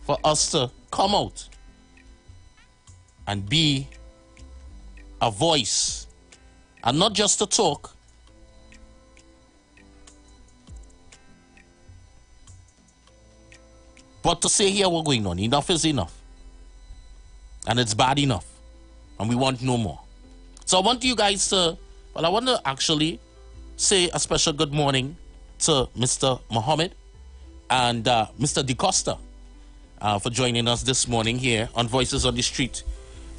for us to come out and be a voice, and not just to talk, but to say, here, what's going on. Enough is enough. And it's bad enough. And we want no more. So I want you guys to, well, I want to actually say a special good morning to Mr. Mohammed and Mr. Costa for joining us this morning here on Voices on the Street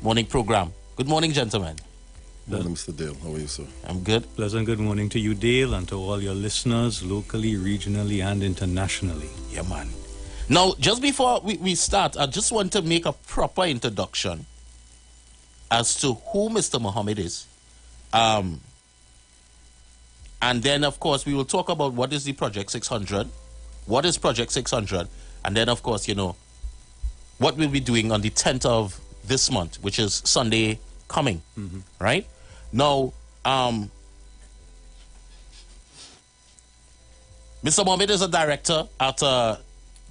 morning program. Good morning, gentlemen. Good morning, Mr. Dale. How are you, sir? I'm good. Pleasant good morning to you, Dale, and to all your listeners, locally, regionally, and internationally. Yeah, man. Now, just before we start, I just want to make a proper introduction as to who Mr. Mohammed is. And then, of course, we will talk about what is the Project 600, what is Project 600, and then, of course, you know, what we'll be doing on the 10th of this month, which is Sunday coming, right? Now, Mr. Mohammed is a director at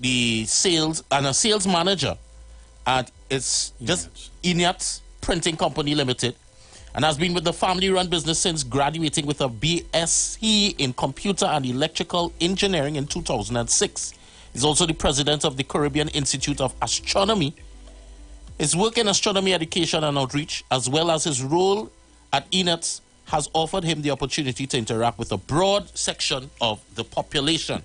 the sales and a sales manager at it's just Inyat Printing Company Limited, and has been with the family-run business since graduating with a BSc in Computer and Electrical Engineering in 2006. He's also the president of the Caribbean Institute of Astronomy. His work in astronomy education and outreach, as well as his role at Inyat, has offered him the opportunity to interact with a broad section of the population.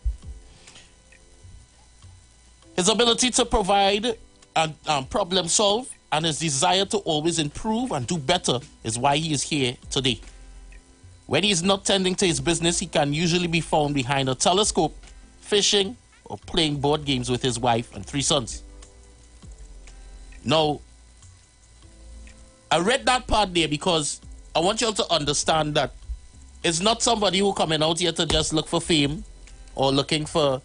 His ability to provide and problem solve and his desire to always improve and do better is why he is here today. When he is not tending to his business, he can usually be found behind a telescope, fishing, or playing board games with his wife and 3 sons. Now, I read that part there because I want you all to understand that it's not somebody who coming out here to just look for fame or looking to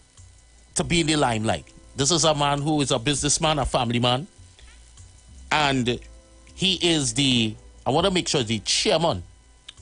be in the limelight. This is a man who is a businessman, a family man, and he is I want to make sure, the chairman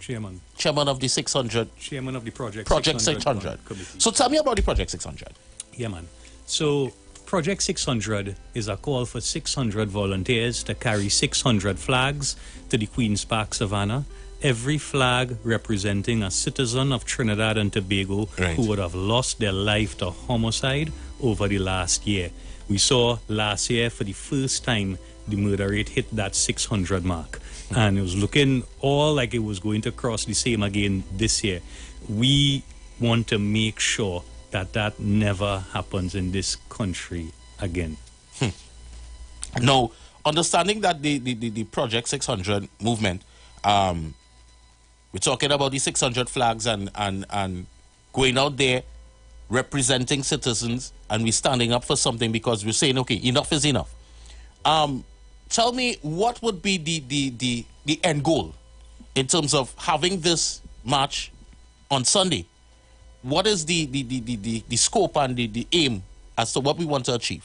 of the 600. Chairman of the Project 600. So tell me about the Project 600. Yeah, man. So Project 600 is a call for 600 volunteers to carry 600 flags to the Queen's Park Savannah. Every flag representing a citizen of Trinidad and Tobago who would have lost their life to homicide over the last year. We saw last year, for the first time, the murder rate hit that 600 mark. And it was looking all like it was going to cross the same again this year. We want to make sure that never happens in this country again. Now, understanding that the Project 600 movement, we're talking about the 600 flags and going out there representing citizens, and we're standing up for something because we're saying, okay, enough is enough. Tell me, what would be the end goal in terms of having this march on Sunday? What is the scope and the aim as to what we want to achieve?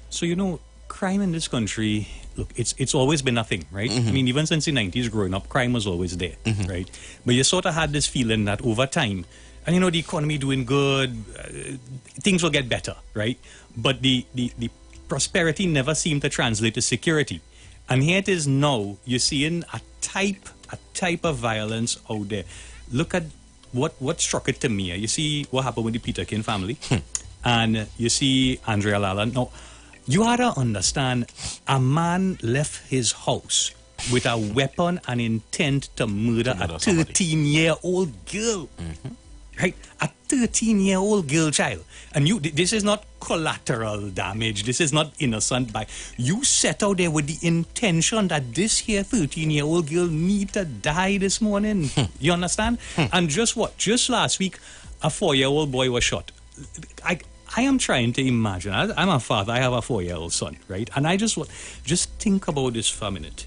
So, you know, crime in this country, look, it's always been a thing, right? I mean, even since the 90s growing up, crime was always there, right? But you sort of had this feeling that over time, and you know, the economy doing good, things will get better, right? But the prosperity never seemed to translate to security. And here it is now, you're seeing a type of violence out there. Look at what struck it to me. You see what happened with the Peter King family, and you see Andrea Lala. Now, you ought to understand, a man left his house with a weapon and intent to murder a 13-year-old girl. Right? A 13-year-old girl child. And this is not collateral damage. This is not innocent by... You set out there with the intention that this here 13-year-old girl need to die this morning. You understand? And just last week, a 4-year-old boy was shot. I am trying to imagine. I'm a father. I have a 4-year-old son, right? And I just think about this for a minute.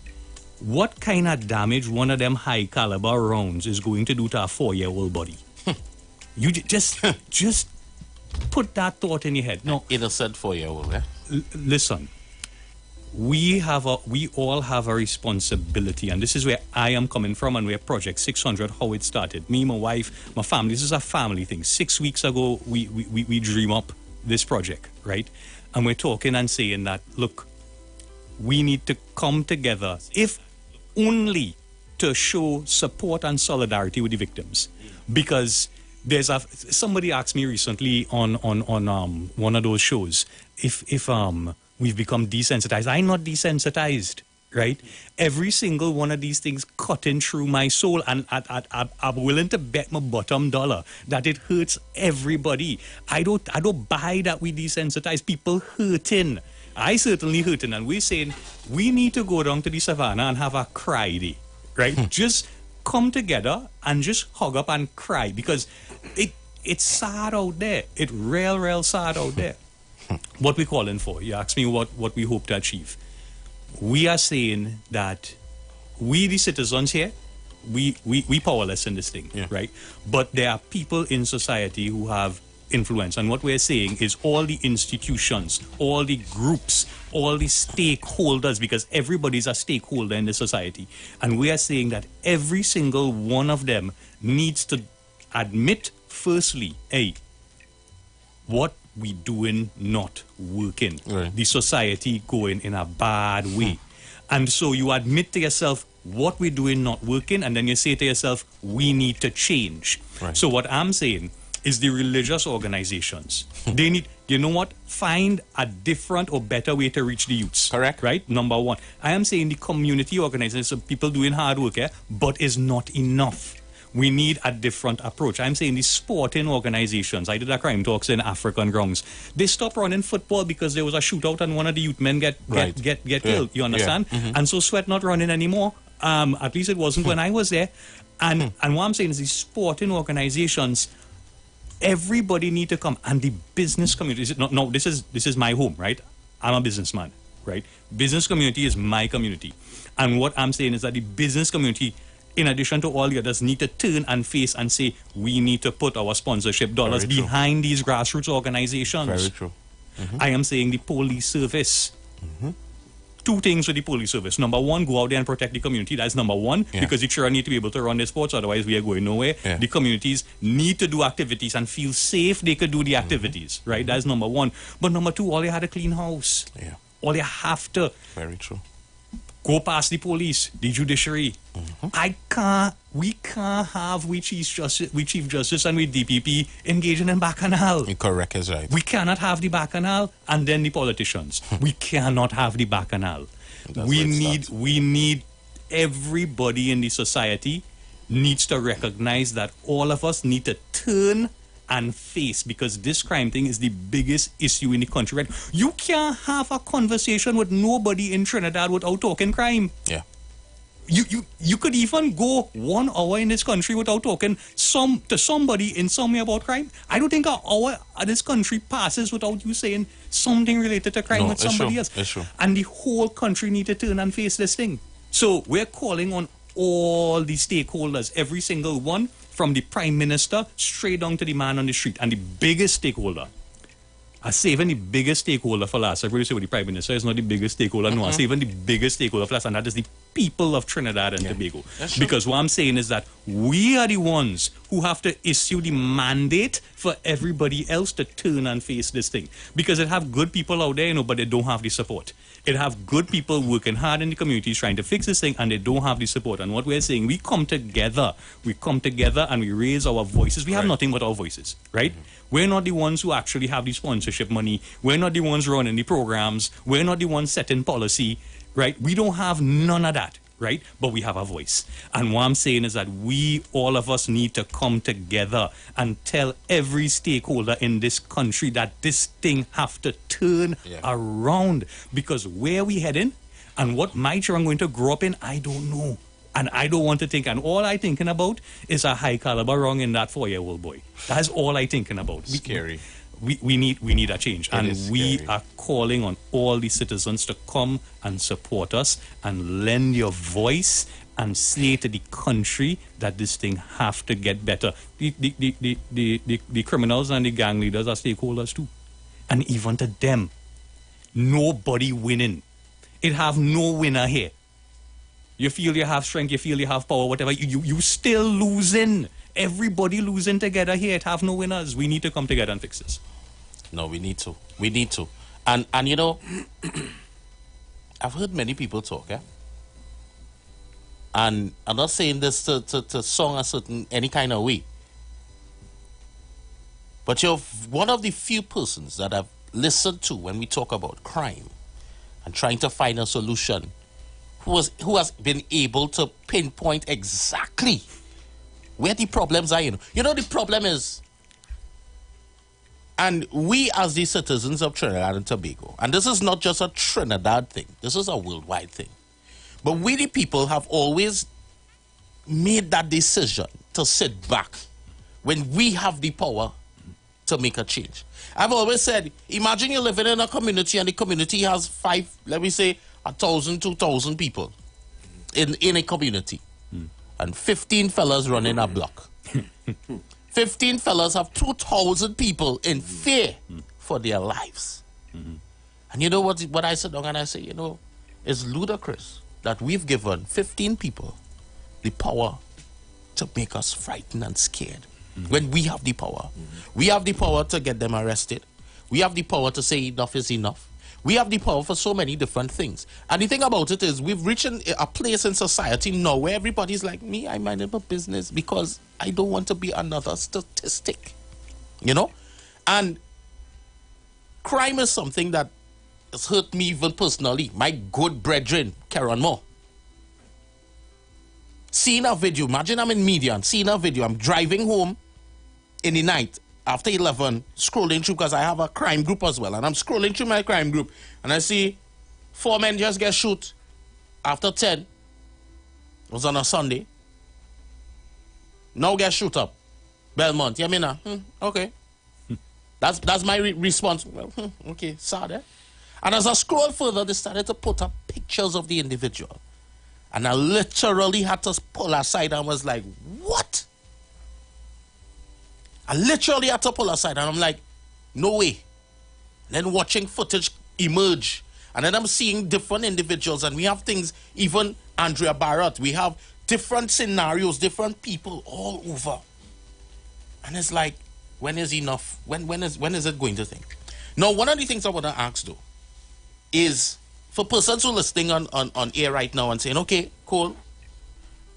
What kind of damage one of them high-caliber rounds is going to do to a 4-year-old body? You just put that thought in your head. No, innocent 4-year-old. Listen, we all have a responsibility, and this is where I am coming from, and where Project 600, how it started. Me, my wife, my family. This is a family thing. 6 weeks ago, we dream up this project, right? and we're talking and saying that, look, we need to come together, if only to show support and solidarity with the victims. Because somebody asked me recently on one of those shows if we've become desensitized. I'm not desensitized, right? Every single one of these things cutting through my soul, and I'm willing to bet my bottom dollar that it hurts everybody. I don't buy that we desensitize. People hurting. I certainly hurting, and we're saying we need to go down to the savannah and have a cry day, right? Just come together and just hug up and cry, because it's sad out there. It's real sad out there. What we calling for? You ask me what we hope to achieve. We are saying that we, the citizens here, we powerless in this thing, right? But there are people in society who have influence, and what we're saying is all the institutions, all the groups, all the stakeholders, because everybody's a stakeholder in the society, and we are saying that every single one of them needs to admit, firstly, hey, what we doing not working. Right. The society going in a bad way. And so you admit to yourself what we're doing not working, and then you say to yourself, we need to change. Right. So what I'm saying is the religious organizations, they need, you know what, find a different or better way to reach the youths. Correct. Right? Number one. I am saying the community organizations, people doing hard work, but is not enough. We need a different approach. I'm saying the sporting organizations, I did a crime talks in African grounds. They stopped running football because there was a shootout and one of the youth men get killed. You understand? Yeah. And so Sweat not running anymore. At least it wasn't when I was there. And what I'm saying is the sporting organizations, everybody need to come, and the business community. No, this is my home, right? I'm a businessman, right? Business community is my community, and what I'm saying is that the business community, in addition to all the others, need to turn and face and say, we need to put our sponsorship dollars behind these grassroots organizations. Very true. I am saying the police service. Two things with the police service. Number one, go out there and protect the community. That's number one, because the children need to be able to run their sports, otherwise we are going nowhere. The communities need to do activities and feel safe they could do the activities, right? That's number one. But number two, all they had a clean house. All they have to. Very true. Go past the police, the judiciary. We can't have we Chief Justice and we DPP engaging in bacchanal. Correct, is right. We cannot have the bacchanal and then the politicians. We cannot have the bacchanal. We need everybody in the society needs to recognize that all of us need to turn and face, because this crime thing is the biggest issue in the country, right? You can't have a conversation with nobody in Trinidad without talking crime. Yeah. You could even go 1 hour in this country without talking to somebody in some way about crime. I don't think an hour of this country passes without you saying something related to crime with somebody else. It's true. And the whole country need to turn and face this thing. So we're calling on all the stakeholders, every single one, from the Prime Minister straight down to the man on the street. And the biggest stakeholder, I say even the biggest stakeholder for last, I really say with the Prime Minister is not the biggest stakeholder, no, I say even the biggest stakeholder for last, and that is the people of Trinidad and Tobago. Because what I'm saying is that we are the ones who have to issue the mandate for everybody else to turn and face this thing. Because it have good people out there, but they don't have the support. It have good people working hard in the communities trying to fix this thing, and they don't have the support. And what we're saying, we come together and we raise our voices. We have nothing but our voices, right? We're not the ones who actually have the sponsorship money. We're not the ones running the programs. We're not the ones setting policy, right? We don't have none of that, right? But we have a voice. And what I'm saying is that all of us need to come together and tell every stakeholder in this country that this thing have to turn around. Because where we heading and what my children going to grow up in, I don't know. And I don't want to think, and all I thinking about is a high caliber wrong in that 4-year-old boy. That's all I thinking about. Scary. We need a change. And we are calling on all the citizens to come and support us and lend your voice and say to the country that this thing have to get better. The criminals and the gang leaders are stakeholders too. And even to them, nobody winning. It have no winner here. You feel you have strength, you feel you have power, whatever, you still losing. Everybody losing together here. It have no winners. We need to come together and fix this. No, we need to. We need to. And you know, I've heard many people talk, yeah? And I'm not saying this to song a certain any kind of way. But you're one of the few persons that I've listened to when we talk about crime and trying to find a solution who has been able to pinpoint exactly where the problems are. You know the problem is, and we as the citizens of Trinidad and Tobago, and this is not just a Trinidad thing, this is a worldwide thing. But we the people have always made that decision to sit back when we have the power to make a change. I've always said, imagine you're living in a community and the community has 1,000, 2,000 people in a community. And 15 fellas running a block. 15 fellas have 2,000 people in fear for their lives. And you know what I said, and I say, you know, it's ludicrous that we've given 15 people the power to make us frightened and scared. When we have the power. We have the power to get them arrested. We have the power to say enough is enough. We have the power for so many different things. And the thing about it is we've reached a place in society now where everybody's like, me, I mind my business because I don't want to be another statistic. You know? And crime is something that has hurt me even personally. My good brethren, Karen Moore. Seeing a video, imagine I'm in media and seeing a video, I'm driving home in the night after 11, scrolling through, because I have a crime group as well, and I'm scrolling through my crime group, and I see 4 men just get shot after 10. It was on a Sunday. Now get shoot up. Belmont, yeah, me okay. That's my response. Well, okay, sad, eh? And as I scroll further, they started to put up pictures of the individual. And I literally had to pull aside and was like, what? I literally had to pull aside and I'm like, no way. Then watching footage emerge. And then I'm seeing different individuals and we have things, even Andrea Barrett, we have different scenarios, different people all over. And it's like, when is enough? When is it going to think? Now, one of the things I want to ask though is, for persons who are listening on air right now and saying, okay, cool,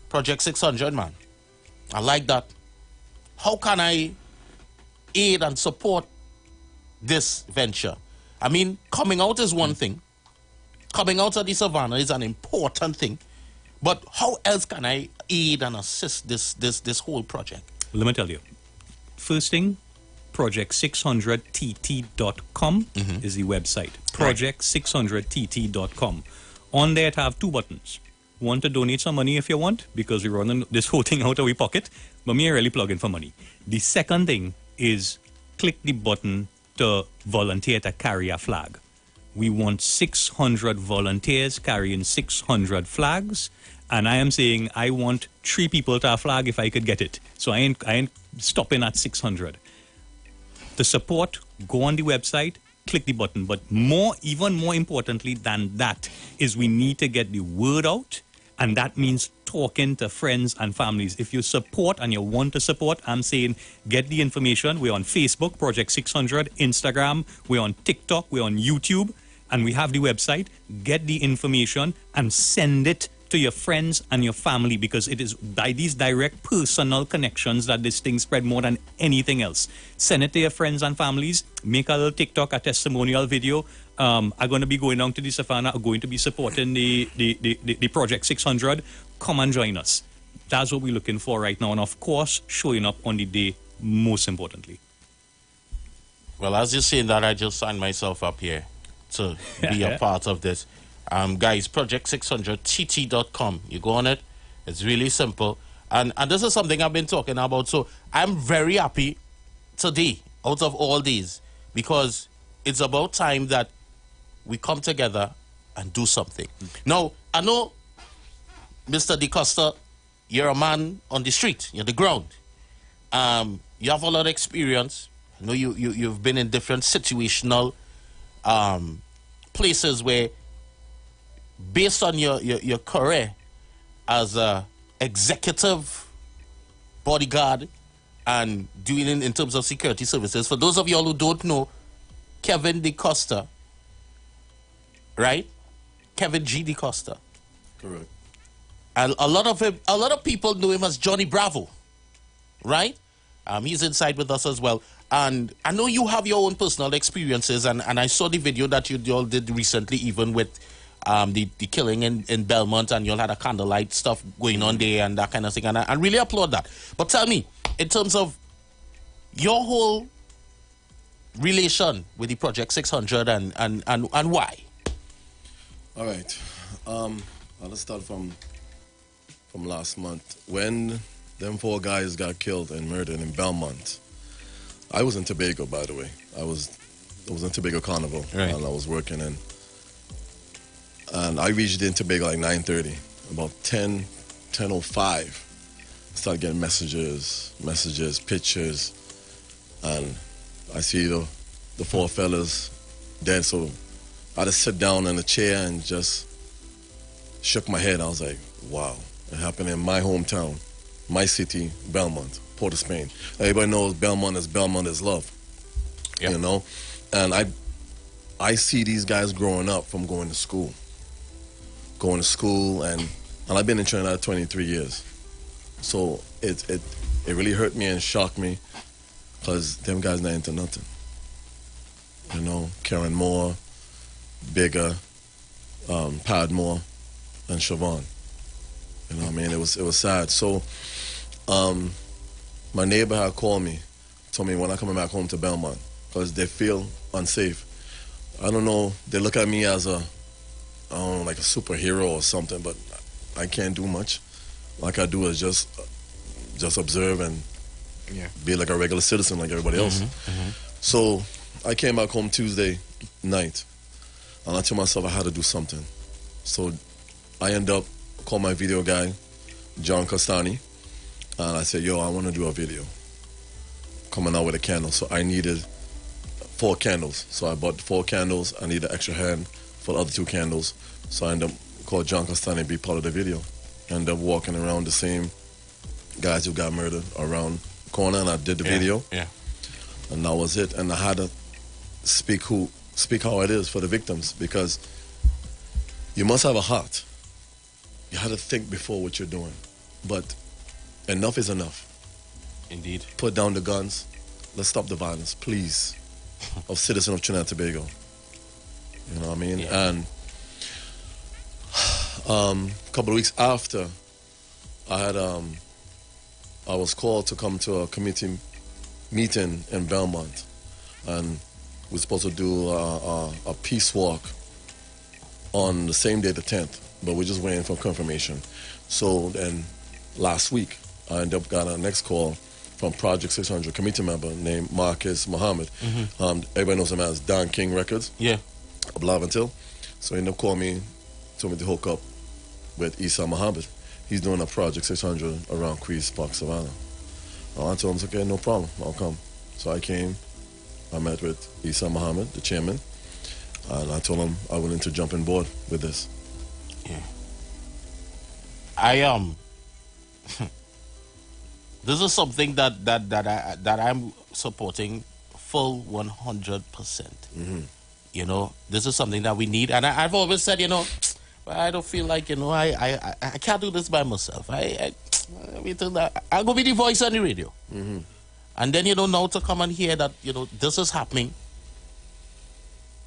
Project 600, man, I like that. How can I aid and support this venture? I mean, coming out is one thing. Coming out of the savannah is an important thing. But how else can I aid and assist this whole project? Let me tell you. First thing, Project600tt.com is the website. Project600tt.com. On there, it have 2 buttons. One to donate some money if you want, because we're running this whole thing out of our pocket, but me really plug in for money. The second thing is click the button to volunteer to carry a flag. We want 600 volunteers carrying 600 flags, and I am saying I want 3 people to a flag if I could get it. So I ain't stopping at 600. To support, go on the website, click the button. But even more importantly than that is we need to get the word out, and that means talking to friends and families. If you support and you want to support, I'm saying get the information. We're on Facebook, Project 600, Instagram, we're on TikTok, we're on YouTube, and we have the website. Get the information and send it to your friends and your family, because it is by these direct personal connections that this thing spread more than anything else. Send it to your friends and families. Make a little TikTok, a testimonial video. I'm going to be going down to the savannah. I'm going to be supporting the Project 600. Come and join us. That's what we're looking for right now. And of course, showing up on the day, most importantly. Well, as you're saying that, I just signed myself up here to be a part of this. Guys, Project600tt.com. You go on it. It's really simple. And this is something I've been talking about. So I'm very happy today, out of all these, because it's about time that we come together and do something. Now, I know, Mr. Costa, you're a man on the street. You're the ground. You have a lot of experience. I know you've been in different situational places where, based on your career as a executive bodyguard and doing in terms of security services. For those of y'all who don't know, Kevin Costa right? Kevin G. Costa. Correct. And a lot of people know him as Johnny Bravo, right? He's inside with us as well. And I know you have your own personal experiences, and I saw the video that you all did recently, even with the killing in Belmont, and you all had a candlelight stuff going on there and that kind of thing. And I really applaud that. But tell me, in terms of your whole relation with the Project 600 and why? All right. I'll start from last month. When them 4 guys got killed and murdered in Belmont, I was in Tobago, by the way. I was in Tobago Carnival, right, and I was working in. And I reached in Tobago like 9:30. About 10:05, I started getting messages, pictures, and I see the 4 fellas dead. So I just sit down in a chair and just shook my head. I was like, wow, it happened in my hometown, my city, Belmont, Port of Spain. Everybody knows Belmont is love, yep, you know? And I see these guys growing up from going to school, and I've been in Trinidad 23 years. So it really hurt me and shocked me, because them guys not into nothing. You know, Karen Moore, Bigger, Padmore, and Siobhan. You know what I mean? It was sad. So my neighbor had called me, told me when I'm coming back home to Belmont, because they feel unsafe. I don't know, they look at me as I don't know, like a superhero or something, but I can't do much. Like I do is just observe and be like a regular citizen like everybody else. So I came back home Tuesday night, and I told myself I had to do something. So I end up calling my video guy, John Costani, and I said, yo, I want to do a video coming out with a candle. So I needed 4 candles. So I bought 4 candles. I need an extra hand for the other 2 candles. So I ended up calling John Costani to be part of the video. Ended up walking around the same guys who got murdered around the corner, and I did the video. Yeah. And that was it. And I had to speak how it is for the victims, because you must have a heart. You had to think before what you're doing. But enough is enough. Indeed. Put down the guns. Let's stop the violence, please, of citizens of Trinidad and Tobago. You know what I mean? Yeah. And a couple of weeks after, I was called to come to a committee meeting in Belmont, and we're supposed to do a peace walk on the same day, the 10th, but we're just waiting for confirmation. So then last week, I ended up got a next call from Project 600 committee member named Marcus Mohammed. Everybody knows him as Don King Records. Yeah. Of Laventil. So he ended up calling me, told me to hook up with Isa Mohammed. He's doing a Project 600 around Queens Park, Savannah. I told him, okay, no problem, I'll come. So I came, I met with Isa Mohammed, the chairman, and I told him I'm willing to jump on board with this. Yeah. This is something that I'm supporting full 100%. You know, this is something that we need, and I've always said, you know, I don't feel like, you know, I can't do this by myself. I'll go be the voice on the radio. And then, you know, now to come and hear that, you know, this is happening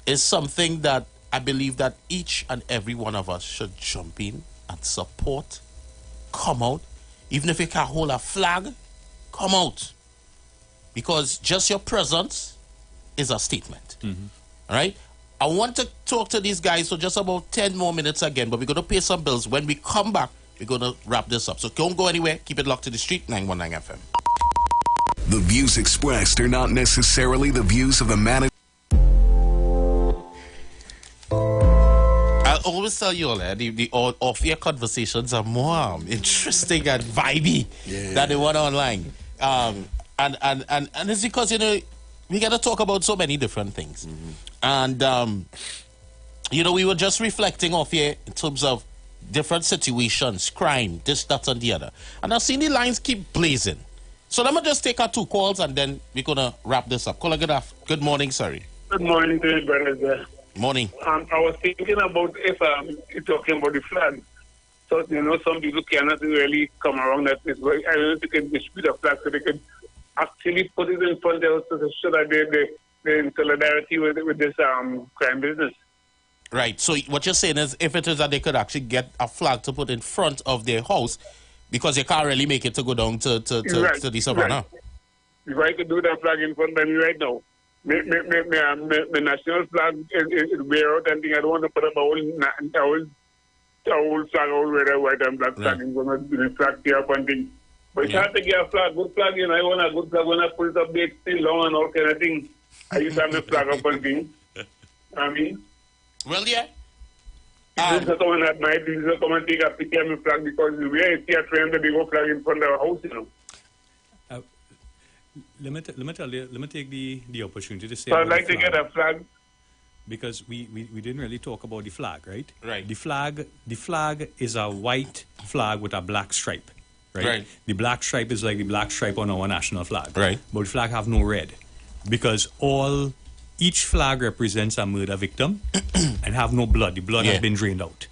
is something that I believe that each and every one of us should jump in and support, come out. Even if you can't hold a flag, come out. Because just your presence is a statement. All right? I want to talk to these guys for just about 10 more minutes again, but we're going to pay some bills. When we come back, we're going to wrap this up. So don't go anywhere. Keep it locked to the street, 91.9 FM. The views expressed are not necessarily the views of the manager. I'll always tell you all that the off-air conversations are more interesting and vibey than the one online. And it's because, you know, we got to talk about so many different things. And, you know, we were just reflecting off here in terms of different situations, crime, this, that, and the other. And I've seen the lines keep blazing. So let me just take our 2 calls, and then we're going to wrap this up. Caller, good morning, sorry. Good morning to you, brothers. Morning. I was thinking about if you're talking about the flag. So, some people cannot really come around that place. But I don't know if they can distribute a flag so they could actually put it in front of us so that they're in solidarity with this crime business. Right. So what you're saying is if it is that they could actually get a flag to put in front of their house because you can't really make it to go down to the savannah. Right. If I could do that flag in front of me right now, my national flag is wear out and thing. I don't want to put up a whole flag, all red and white and black flag. I'm going to the flag here up and thing. But it's hard to get a flag, good flag, I want a good flag when I put it up, it's still long and all kind of thing. I used to have the flag up and thing. I mean, well, yeah. This is someone that might come and take a picture of my flag because we are a train that they go flag in front of our house, Let me take the opportunity to say. So I'd like to get a flag. Because we didn't really talk about the flag, right? Right. The flag is a white flag with a black stripe, right? Right. The black stripe is like the black stripe on our national flag. Right. But the flag have no red. Because each flag represents a murder victim and have no blood. The blood has been drained out.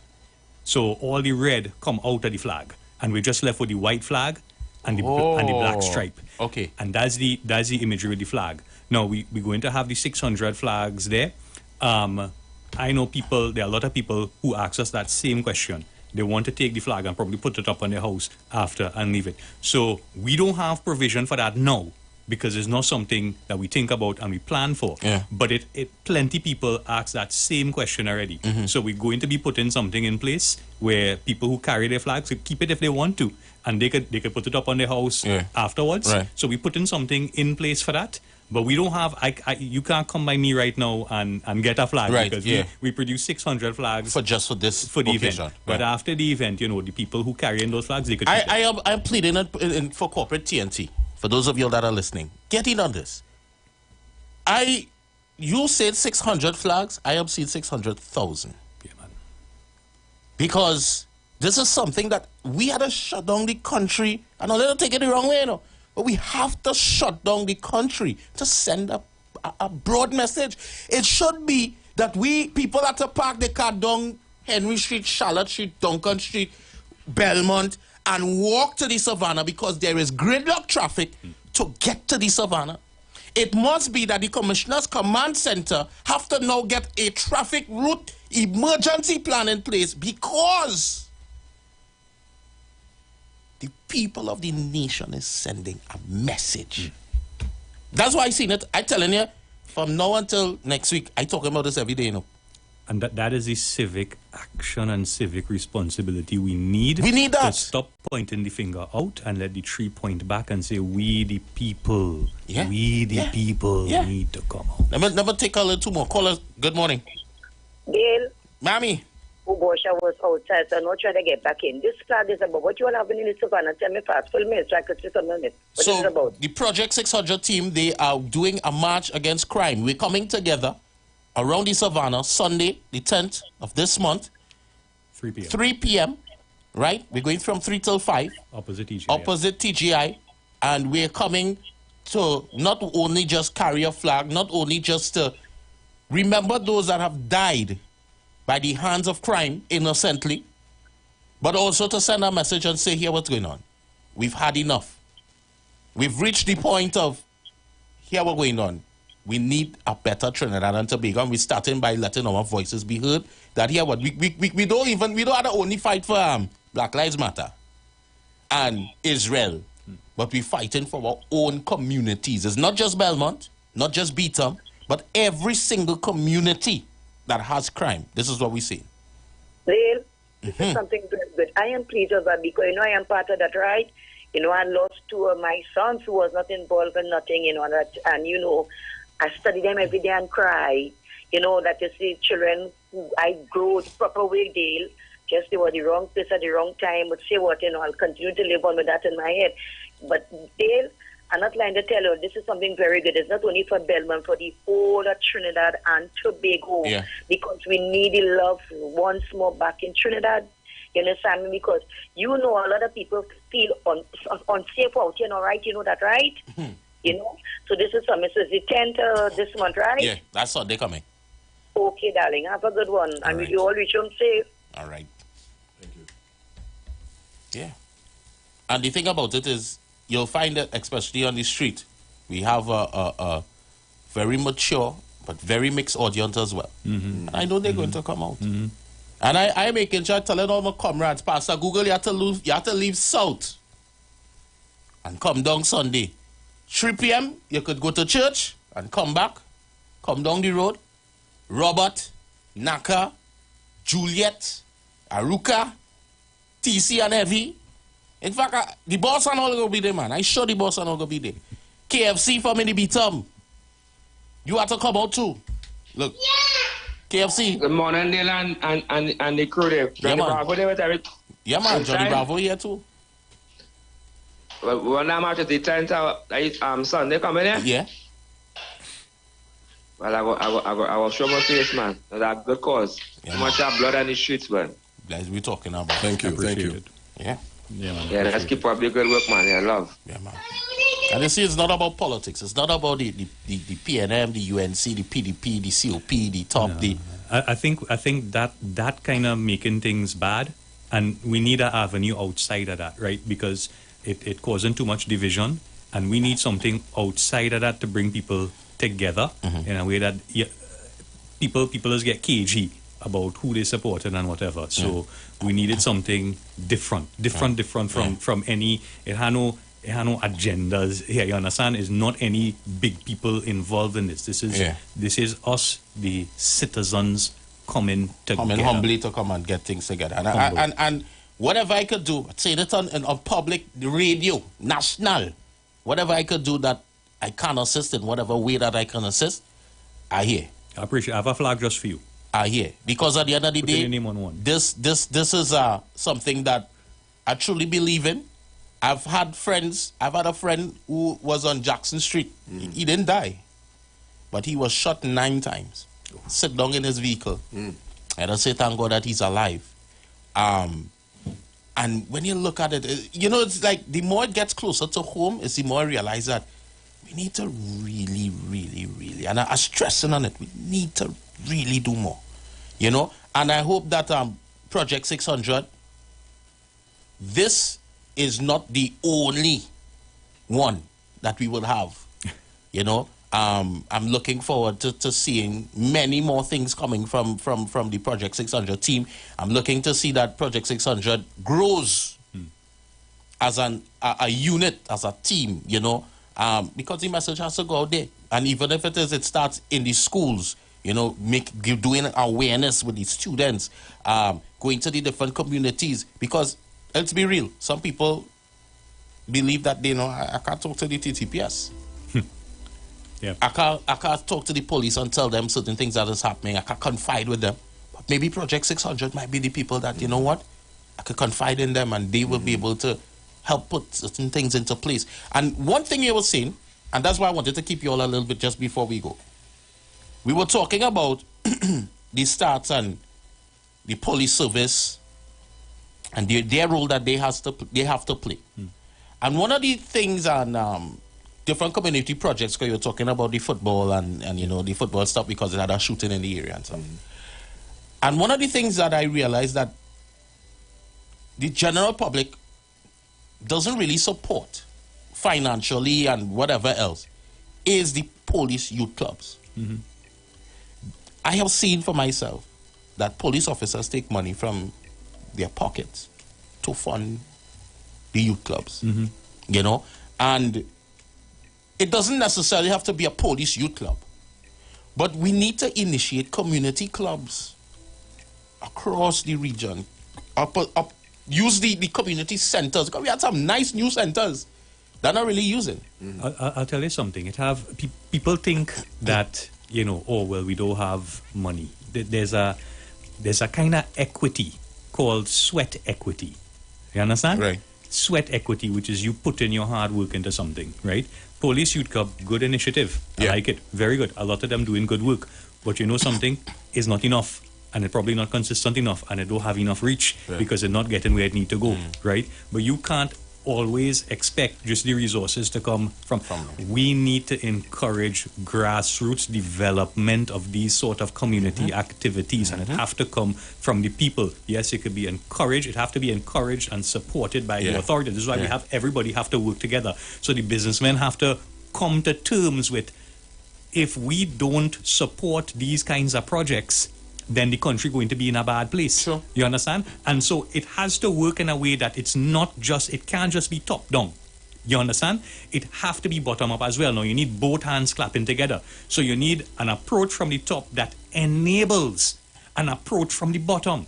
So all the red come out of the flag. And we're just left with the white flag and the black stripe. Okay. And that's the imagery of the flag. Now we're going to have the 600 flags there. I know there are a lot of people who ask us that same question. They want to take the flag and probably put it up on their house after and leave it. So we don't have provision for that now because it's not something that we think about and we plan for. Yeah. But plenty people ask that same question already. Mm-hmm. So we're going to be putting something in place where people who carry their flags could keep it if they want to, and they could put it up on their house afterwards. Right. So we're putting something in place for that. But we don't have, you can't come by me right now and get a flag because we produce 600 flags for the event. Right. But after the event, the people who carry in those flags, they could. I'm pleading for corporate TNT. For those of you that are listening, get in on this. You said 600 flags. I have seen 600,000. Yeah, man. Because this is something that we had to shut down the country. And I'll take it the wrong way, but we have to shut down the country to send a broad message. It should be that we people at the park, they cut down Henry Street, Charlotte Street, Duncan Street, Belmont, and walk to the savannah because there is gridlock traffic to get to the savannah. It must be that the Commissioner's Command Center have to now get a traffic route emergency plan in place because the people of the nation is sending a message. That's why I seen it. I'm telling you, from now until next week, I talk about this every day, And that is the civic action and civic responsibility we need. We need that. To stop pointing the finger out and let the tree point back and say, we the people, people need to come out. Let me take a little two more callers. Good morning. Gail. Mammy. Ubosha was outside, so I'm not trying to get back in. This flag is about what you all have in the savannah. Tell me fast, full minute, so I could see some minutes. What is it about? The Project 600 team, they are doing a march against crime. We're coming together around the savannah Sunday, the 10th of this month. 3 p.m. 3 p.m., right? We're going from 3 till 5. Opposite TGI. Opposite TGI. And we're coming to not only just carry a flag, not only just to remember those that have died by the hands of crime innocently, but also to send a message and say, here what's going on. We've had enough. We've reached the point of, here what's going on. We need a better Trinidad and Tobago, and we're starting by letting our voices be heard. That here, what we don't have to only fight for Black Lives Matter and Israel, but we're fighting for our own communities. It's not just Belmont, not just Beetham, but every single community that has crime. This is what we see. Lil, this is something very good. I am pleased with that because I am part of that, right? I lost two of my sons who was not involved in nothing, and I study them every day and cry. That you see children who I grow the proper way, Dale. Just they were the wrong place at the wrong time. But say what, I'll continue to live on with that in my head. But Dale, I'm not lying to tell you, this is something very good. It's not only for Belmont, for the whole of Trinidad and Tobago. Yeah. Because we need the love once more back in Trinidad. You understand me? Because a lot of people feel unsafe out, right? You know that, right? Mm-hmm. So this is something. So it's the 10th this month, right? Yeah, that's Sunday coming. Okay, darling. Have a good one. And right. you all reach home safe. All right. Thank you. Yeah. And the thing about it is, you'll find that, especially on the street, we have a very mature but very mixed audience as well. And I know they're going to come out. And I making sure, telling all my comrades, Pastor Google, you have to leave south and come down Sunday. 3 p.m., you could go to church and come back, come down the road. Robert, Naka, Juliet, Aruka, TC and Heavy. In fact, the boss and all going to be there, man. I sure the boss and all going to be there. KFC for me to be Tom. You have to come out too. Look. Yeah. KFC. Good morning, Neil and the crew there. Yeah, man. Bravo there with everything. Yeah, man. Johnny Bravo here too. Well, when I'm out at the 10th, Sunday coming in? Yeah. Well, I will show my face, man. That's a good cause. Yeah, Too much blood on the streets, man. That's what we're talking about. Thank you. Thank you. It. Yeah. Yeah, man. Yeah, let's keep up the good work, man. Yeah, love. Yeah, man. And you see, it's not about politics. It's not about the PNM, the UNC, the PDP, the COP, the top, I think that kind of making things bad, and we need an avenue outside of that, right? Because it causing too much division, and we need something outside of that to bring people together in a way that people just get cagey about who they supported and whatever. So we needed something different from any. It had no agendas here. You understand? It's not any big people involved in this. This is us, the citizens, coming together. Coming humbly to come and get things together. And whatever I could do, saying it on public radio, national, whatever I could do that I can assist in whatever way that I can assist, I hear. I appreciate. I have a flag just for you. I hear. Because at the end of the day, your name on one. this is something that I truly believe in. I've had a friend who was on Jackson Street. He didn't die, but he was shot 9 times. Sit down in his vehicle. And I say, thank God that he's alive. And when you look at it, it's like the more it gets closer to home, is the more I realize that we need to really, really, really, and I'm stressing on it, we need to really do more, And I hope that Project 600, this is not the only one that we will have, I'm looking forward to seeing many more things coming from the Project 600 team. I'm looking to see that Project 600 grows as a unit, as a team, because the message has to go out there. And even if it starts in the schools, doing awareness with the students, going to the different communities. Because let's be real, some people believe that I can't talk to the TTPS. Yeah. I can't talk to the police and tell them certain things that is happening. I can't confide with them. But maybe Project 600 might be the people that, I could confide in them and they will be able to help put certain things into place. And one thing you were saying, and that's why I wanted to keep you all a little bit just before we go. We were talking about the stats and the police service and their role that they have to play. And one of the things on different community projects, because you're talking about the football and the football stuff because it had a shooting in the area and stuff. And one of the things that I realized that the general public doesn't really support financially and whatever else is the police youth clubs. I have seen for myself that police officers take money from their pockets to fund the youth clubs, and it doesn't necessarily have to be a police youth club, but we need to initiate community clubs across the region, use the community centers, because we had some nice new centers that are not really using. I'll tell you something. People think that we don't have money. There's a kind of equity called sweat equity. You understand? Right. Sweat equity, which is you put in your hard work into something, right? Police Youth Club, good initiative. I like it. Very good. A lot of them doing good work. But something is not enough. And it's probably not consistent enough. And it don't have enough reach because it's not getting where it need to go, right? But you can't always expect just the resources to come from. We need to encourage grassroots development of these sort of community activities, and it have to come from the people. Yes, it could be encouraged. It have to be encouraged and supported by the authorities. This is why we have everybody have to work together. So the businessmen have to come to terms with, if we don't support these kinds of projects, then the country going to be in a bad place. Sure. You understand? And so it has to work in a way that it can't just be top down. You understand? It have to be bottom up as well. Now you need both hands clapping together. So you need an approach from the top that enables an approach from the bottom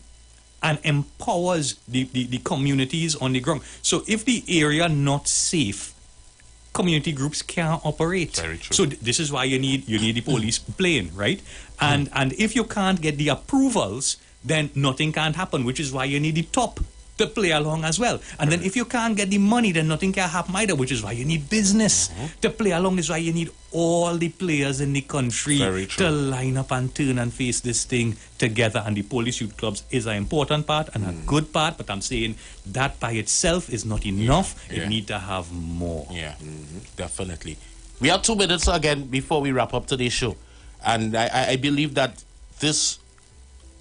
and empowers the communities on the ground. So if the area not safe, community groups can't operate. Very true. So this is why you need the police playing, right? And if you can't get the approvals, then nothing can't happen, which is why you need the top to play along as well. And then if you can't get the money, then nothing can happen either, which is why you need business to play along. This is why you need all the players in the country to line up and turn and face this thing together. And the police youth clubs is an important part and a good part, but I'm saying that by itself is not enough. It need to have more. Yeah, definitely. We have 2 minutes again before we wrap up today's show. And I believe that this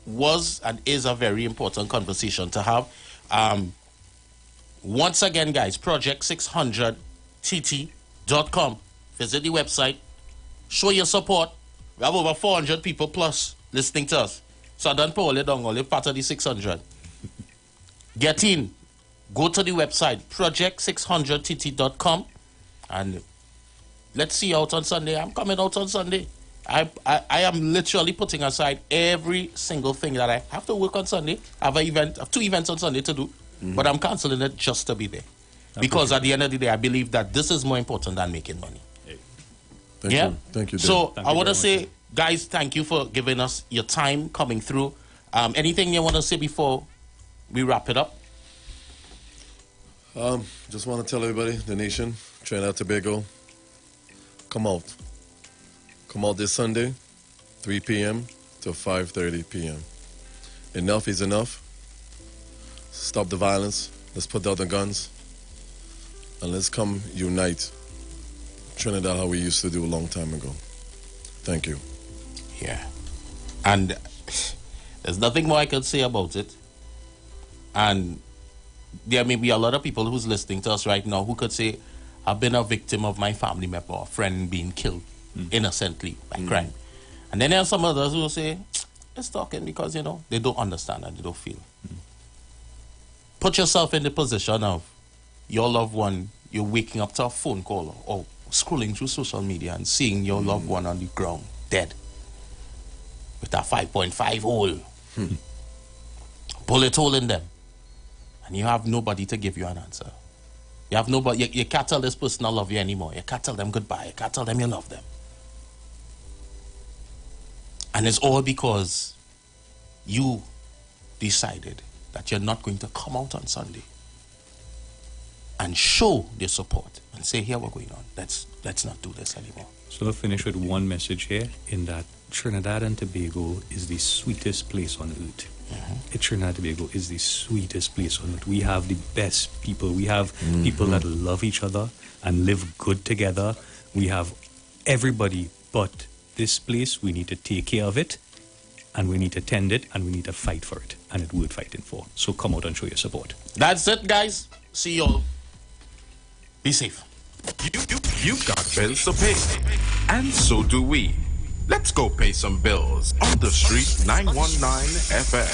was and is a very important conversation to have. Once again, guys, Project600TT.com. Visit the website. Show your support. We have over 400 people plus listening to us. So don't pull it down, only part of the 600. Get in. Go to the website, Project600TT.com. And let's see you out on Sunday. I'm coming out on Sunday. I am literally putting aside every single thing that I have to work on Sunday. I have 2 events on Sunday to do, but I'm canceling it just to be there. Because at the end of the day, I believe that this is more important than making money. Thank you. Thank you, Dave. So I want to say, guys, thank you for giving us your time coming through. Anything you want to say before we wrap it up? Just want to tell everybody, the nation, Trinidad and Tobago, come out. Come out this Sunday, 3 p.m. to 5:30 p.m. Enough is enough. Stop the violence. Let's put down the guns. And let's come unite Trinidad how we used to do a long time ago. Thank you. Yeah. And there's nothing more I can say about it. And there may be a lot of people who's listening to us right now who could say, I've been a victim of my family member or friend being killed innocently by crime. And then there are some others who will say, it's talking because, they don't understand and they don't feel. Put yourself in the position of your loved one, you're waking up to a phone call or scrolling through social media and seeing your loved one on the ground, dead, with a 5.5 hole, bullet hole in them. And you have nobody to give you an answer. You have nobody, you can't tell this person I love you anymore. You can't tell them goodbye. You can't tell them you love them. And it's all because you decided that you're not going to come out on Sunday and show the support and say, here we're going on. Let's not do this anymore. So I'll finish with one message here, in that Trinidad and Tobago is the sweetest place on earth. Trinidad and Tobago is the sweetest place on earth. We have the best people. We have people that love each other and live good together. We have everybody, but this place, we need to take care of it, and we need to tend it, and we need to fight for it, and it's worth fighting for. So come out and show your support. That's it, guys. See you all. Be safe. You got bills to pay, and so do we. Let's go pay some bills on the street. 919 FM.